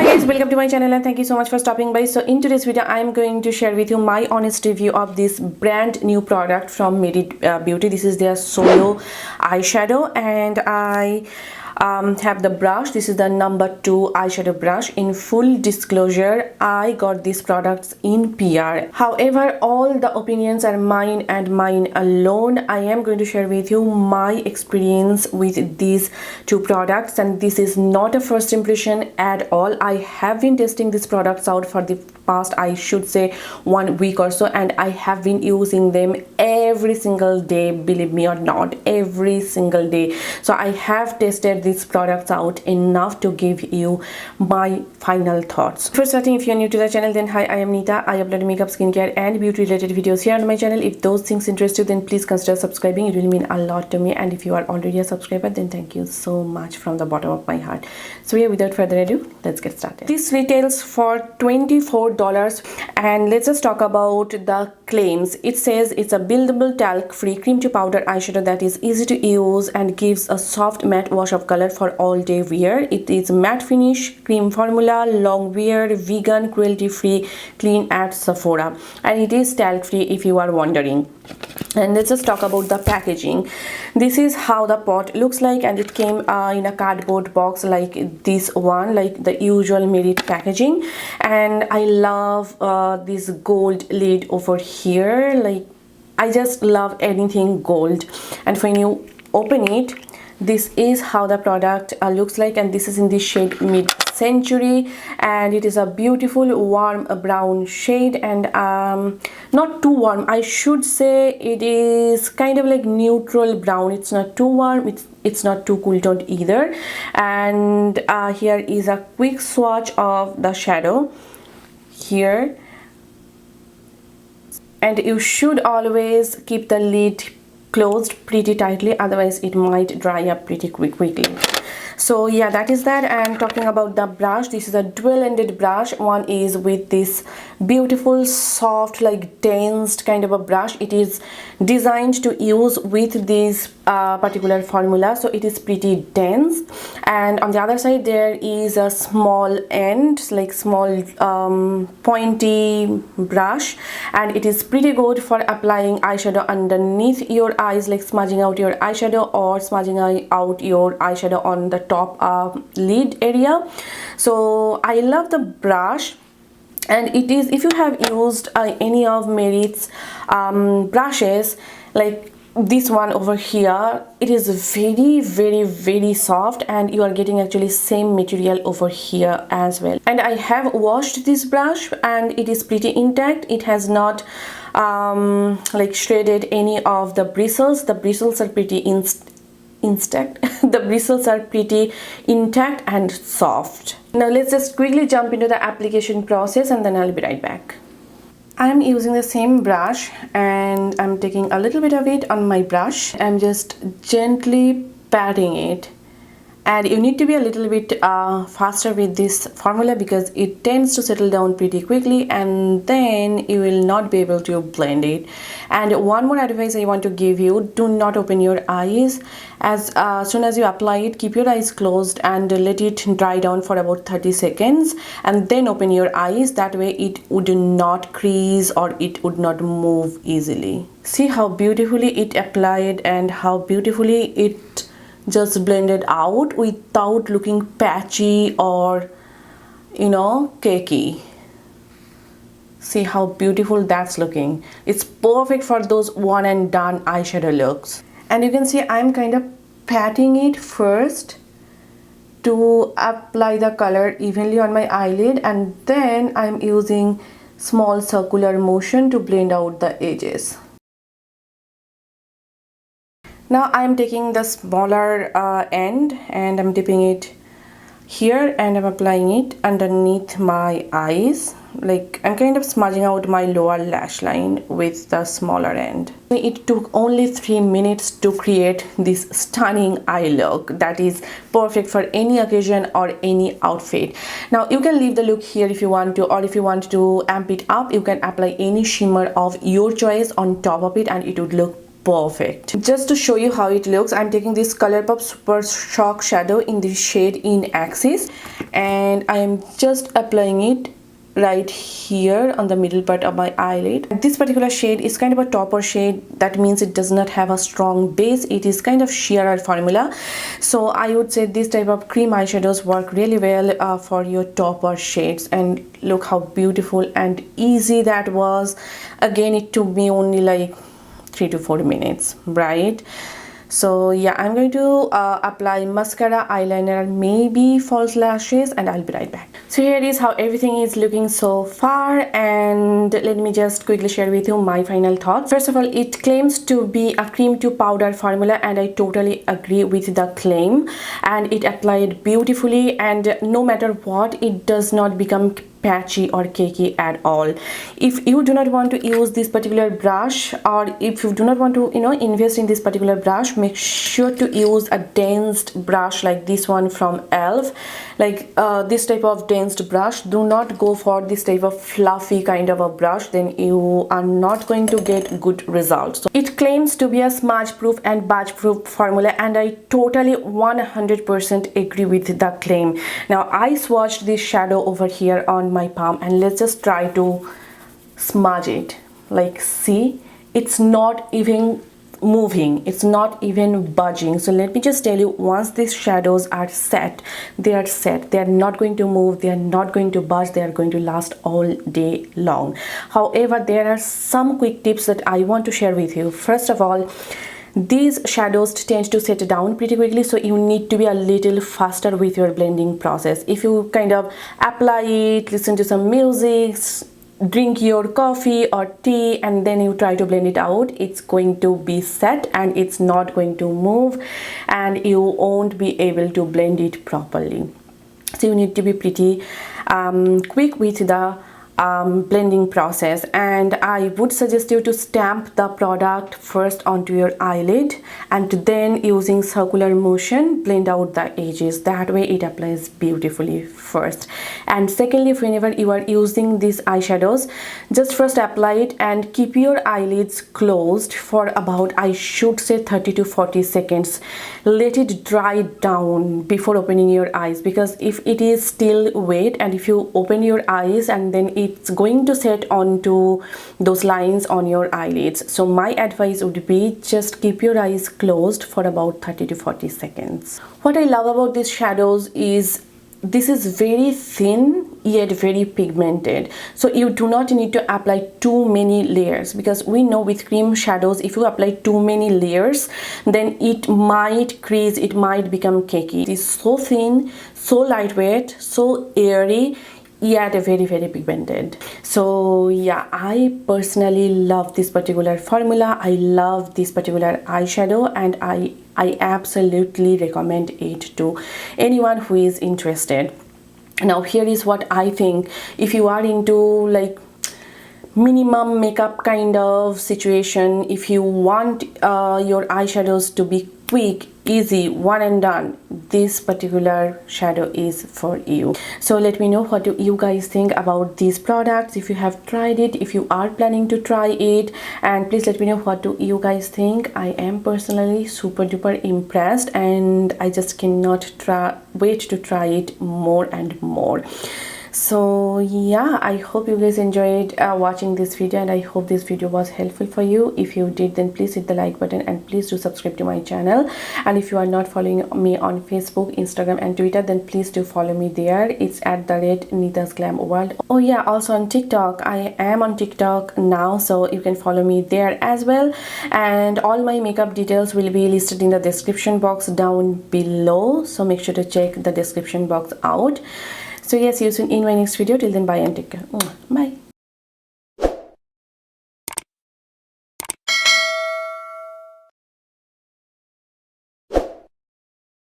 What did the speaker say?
Hi guys, welcome to my channel and thank you so much for stopping by. So in today's video I am going to share with you my honest review of this brand new product from Merit Beauty. This is their solo eyeshadow, and I have the brush. This is the number 2 eyeshadow brush. In full disclosure, I got these products in PR. However, all the opinions are mine and mine alone. I am going to share with you my experience with these two products, and this is not a first impression at all. I have been testing these products out for the past, I should say, 1 week or so, and I have been using them every single day, believe me or not, every single day. So I have tested these products out enough to give you my final thoughts. First, starting, if you're new to the channel, then hi, I am Nita. I upload makeup, skincare and beauty related videos here on my channel. If those things interest you, then please consider subscribing. It will mean a lot to me, and if you are already a subscriber, then thank you so much from the bottom of my heart. So yeah, without further ado, let's get started. This retails for $24, and let's just talk about the claims. It says it's a buildable talc-free cream to powder eyeshadow that is easy to use and gives a soft matte wash of color for all day wear. It is matte finish, cream formula, long wear, vegan, cruelty-free, clean at Sephora, and it is talc-free if you are wondering. And let's just talk about the packaging. This is how the pot looks like, and it came in a cardboard box like this one, like the usual Merit packaging. And I love this gold lid over here. Like, I just love anything gold. And when you open it, this is how the product looks like, and this is in the shade Midcentury, and it is a beautiful warm brown shade, and not too warm, I should say. It is kind of like neutral brown. It's not too warm, it's not too cool toned either. And here is a quick swatch of the shadow here, and you should always keep the lid closed pretty tightly, otherwise it might dry up pretty quickly. So yeah, that is that. And talking about the brush, this is a dual-ended brush. One is with this beautiful soft, like dense kind of a brush. It is designed to use with this particular formula, so it is pretty dense. And on the other side there is a small end, like small pointy brush, and it is pretty good for applying eyeshadow underneath your eyes, like smudging out your eyeshadow or smudging out your eyeshadow on the top lid area. So I love the brush, and it is, if you have used any of Merit's brushes, like this one over here, it is very soft, and you are getting actually same material over here as well. And I have washed this brush, and it is pretty intact. It has not like shredded any of the bristles. The bristles are pretty the bristles are pretty intact and soft. Now let's just quickly jump into the application process, and then I'll be right back. I am using the same brush, and I'm taking a little bit of it on my brush. I'm just gently patting it, and you need to be a little bit faster with this formula because it tends to settle down pretty quickly, and then you will not be able to blend it. And one more advice I want to give you: do not open your eyes. As soon as you apply it, keep your eyes closed and let it dry down for about 30 seconds, and then open your eyes. That way it would not crease or it would not move easily. See how beautifully it applied and how beautifully it just blended out without looking patchy or, you know, cakey. See how beautiful that's looking. It's perfect for those one and done eyeshadow looks. And you can see I'm kind of patting it first to apply the color evenly on my eyelid, and then I'm using small circular motion to blend out the edges. Now I'm taking the smaller end, and I'm dipping it here, and I'm applying it underneath my eyes. Like, I'm kind of smudging out my lower lash line with the smaller end. It took only 3 minutes to create this stunning eye look that is perfect for any occasion or any outfit. Now you can leave the look here if you want to, or if you want to amp it up, you can apply any shimmer of your choice on top of it, and it would look perfect. Just to show you how it looks, I'm taking this ColourPop Super Shock shadow in the shade In Axis, and I am just applying it right here on the middle part of my eyelid. This particular shade is kind of a topper shade. That means it does not have a strong base. It is kind of sheerer formula. So I would say this type of cream eyeshadows work really well for your topper shades. And look how beautiful and easy that was. Again, it took me only like 3 to 4 minutes, right? So yeah, I'm going to apply mascara, eyeliner, maybe false lashes, and I'll be right back. So here is how everything is looking so far, and let me just quickly share with you my final thoughts. First of all, it claims to be a cream to powder formula, and I totally agree with the claim, and it applied beautifully, and no matter what, it does not become patchy or cakey at all. If you do not want to use this particular brush, or if you do not want to invest in this particular brush, make sure to use a densed brush like this one from ELF, like this type of densed brush. Do not go for this type of fluffy kind of a brush, then you are not going to get good results. So it claims to be a smudge proof and budge proof formula, and I totally 100% agree with the claim. Now I swatched this shadow over here on my palm, and let's just try to smudge it. Like, see, it's not even moving, it's not even budging. So let me just tell you, once these shadows are set, they are set. They are not going to move, they are not going to budge, they are going to last all day long. However, there are some quick tips that I want to share with you. First of all, these shadows tend to set down pretty quickly, so you need to be a little faster with your blending process. If you kind of apply it, listen to some music, drink your coffee or tea, and then you try to blend it out, it's going to be set and it's not going to move, and you won't be able to blend it properly. So you need to be pretty quick with the blending process, and I would suggest you to stamp the product first onto your eyelid, and then using circular motion blend out the edges. That way it applies beautifully first. And secondly, whenever you are using these eyeshadows, just first apply it and keep your eyelids closed for about, I should say, 30 to 40 seconds. Let it dry down before opening your eyes, because if it is still wet and if you open your eyes, and then it's going to set onto those lines on your eyelids. So my advice would be just keep your eyes closed for about 30 to 40 seconds. What I love about these shadows is this is very thin yet very pigmented, so you do not need to apply too many layers, because we know with cream shadows, if you apply too many layers, then it might crease, it might become cakey. It is so thin, so lightweight, so airy, yet very pigmented. So yeah, I personally love this particular formula. I love this particular eyeshadow, and I absolutely recommend it to anyone who is interested. Now here is what I think. If you are into like minimum makeup kind of situation, if you want your eyeshadows to be quick, easy, one and done, this particular shadow is for you. So let me know what do you guys think about these products, if you have tried it, if you are planning to try it, and please let me know what do you guys think. I am personally super duper impressed, and I just cannot wait to try it more and more. So yeah, I hope you guys enjoyed watching this video, and I hope this video was helpful for you. If you did, then please hit the like button, and please do subscribe to my channel. And if you are not following me on Facebook, Instagram and Twitter, then please do follow me there. It's @Nita's Glam World. Oh yeah, also on TikTok. I am on TikTok now, so you can follow me there as well. And all my makeup details will be listed in the description box down below, so make sure to check the description box out. So yes, see you soon in my next video. Till then, bye and take care. Bye.